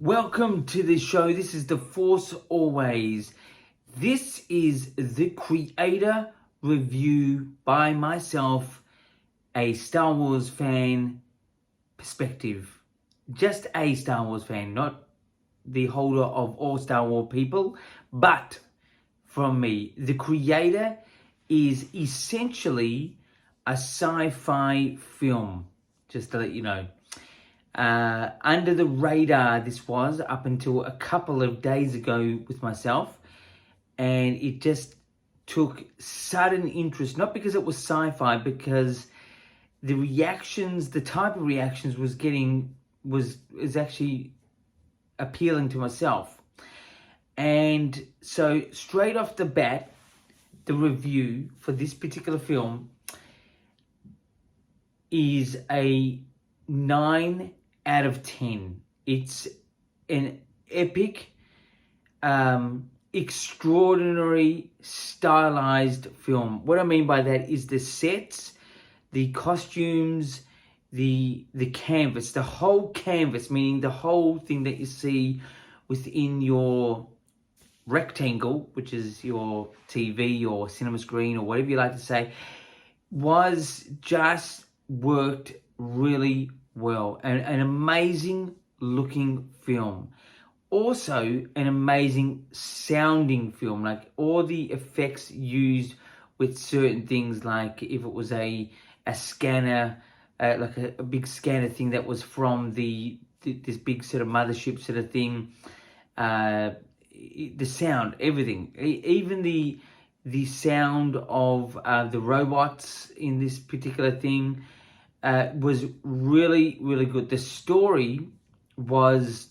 Welcome to the show. This is The Force Always. This is the creator review by myself, a Star Wars fan perspective. Just a Star Wars fan, not the holder of all Star Wars people, but from me. The creator is essentially a sci-fi film, just to let you know. Under the radar this was up until a couple of days ago with myself, and it just took sudden interest, not because it was sci-fi, because the reactions, the type of reactions is actually appealing to myself. And so straight off the bat, the review for this particular film is a 9 out of 10. It's an epic, extraordinary, stylized film. What I mean by that is the sets, the costumes, the canvas, the whole canvas, meaning the whole thing that you see within your rectangle, which is your TV or cinema screen or whatever you like to say, was just worked really well. An amazing looking film. Also an amazing sounding film, like all the effects used with certain things, like if it was a scanner, like a big scanner thing that was from this big sort of mothership sort of thing, the sound, everything, even the sound of the robots in this particular thing was really, really good. The story was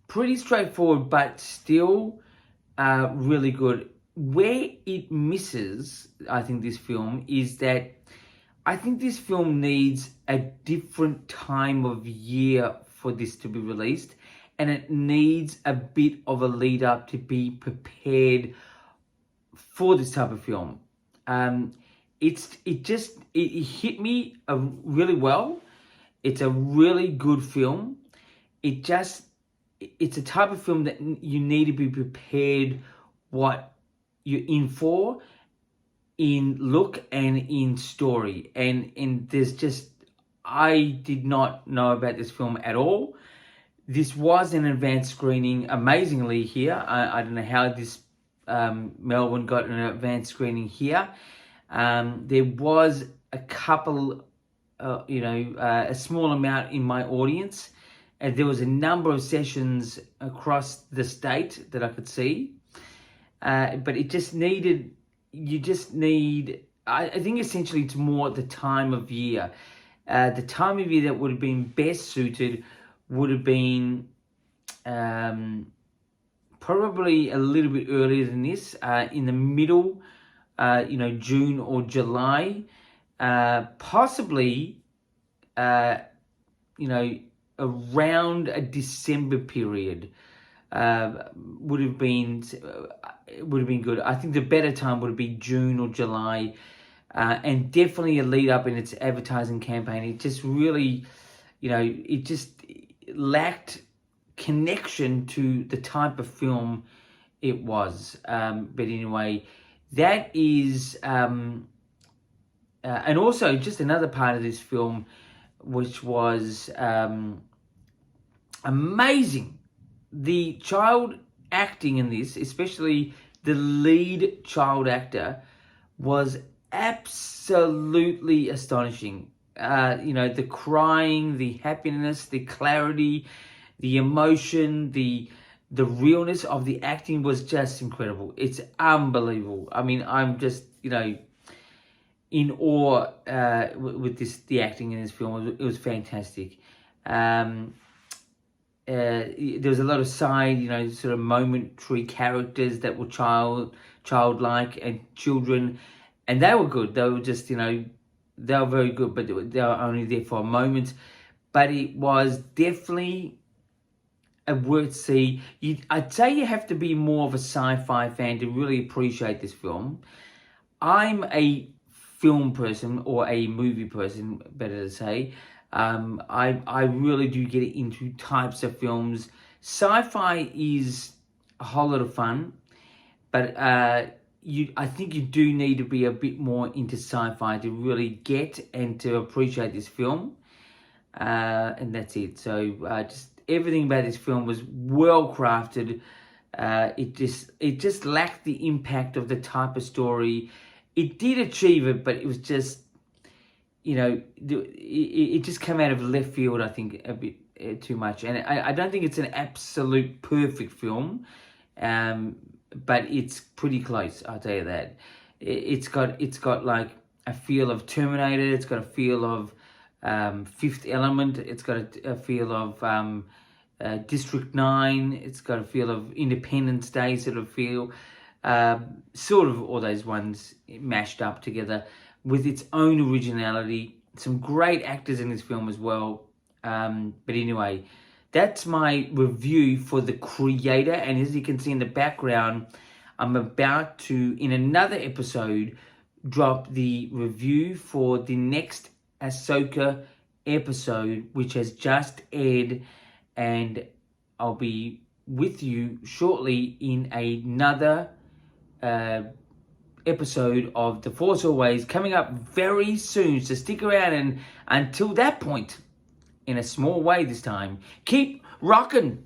pretty straightforward, but still really good. Where it misses, I think, this film, is that I think this film needs a different time of year for this to be released, and it needs a bit of a lead up to be prepared for this type of film. It hit me really well. It's a really good film. It's a type of film that you need to be prepared what you're in for, in look and in story. And there's just, I did not know about this film at all. This was an advanced screening, amazingly, here. I don't know how this Melbourne got an advanced screening here. There was a couple, a small amount in my audience. There was a number of sessions across the state that I could see. But it just needed, I think essentially it's more the time of year. The time of year that would have been best suited would have been probably a little bit earlier than this, in the middle, June or July, possibly, around a December period, would have been good. I think the better time would be June or July, and definitely a lead up in its advertising campaign. It just really, it just lacked connection to the type of film it was. But anyway, that is, and also just another part of this film, which was amazing. The child acting in this, especially the lead child actor, was absolutely astonishing. The crying, the happiness, the clarity, the emotion, the realness of the acting was just incredible. It's unbelievable. I mean, I'm just, in awe with the acting in this film. It was fantastic. There was a lot of side, sort of momentary characters that were childlike and children, and they were good. They were just, they were very good, but they were only there for a moment. But it was definitely a worth see. I'd say you have to be more of a sci-fi fan to really appreciate this film. I'm a film person, or a movie person, better to say. I really do get into types of films. Sci-fi is a whole lot of fun, but I think you do need to be a bit more into sci-fi to really get and to appreciate this film. And that's it. So just everything about this film was well crafted. It just lacked the impact of the type of story. It did achieve it, but it was just, it just came out of left field, I think, a bit too much. And I don't think it's an absolute perfect film, but it's pretty close, I'll tell you that. It's got like a feel of Terminator. It's got a feel of Fifth Element. It's got a feel of District 9. It's got a feel of Independence Day sort of feel. Sort of all those ones mashed up together with its own originality. Some great actors in this film as well. But anyway, that's my review for The Creator. And as you can see in the background, I'm about to, in another episode, drop the review for the next Ahsoka episode, which has just aired. And I'll be with you shortly in another episode of The Force Always, coming up very soon. So stick around, and until that point, in a small way this time, keep rocking.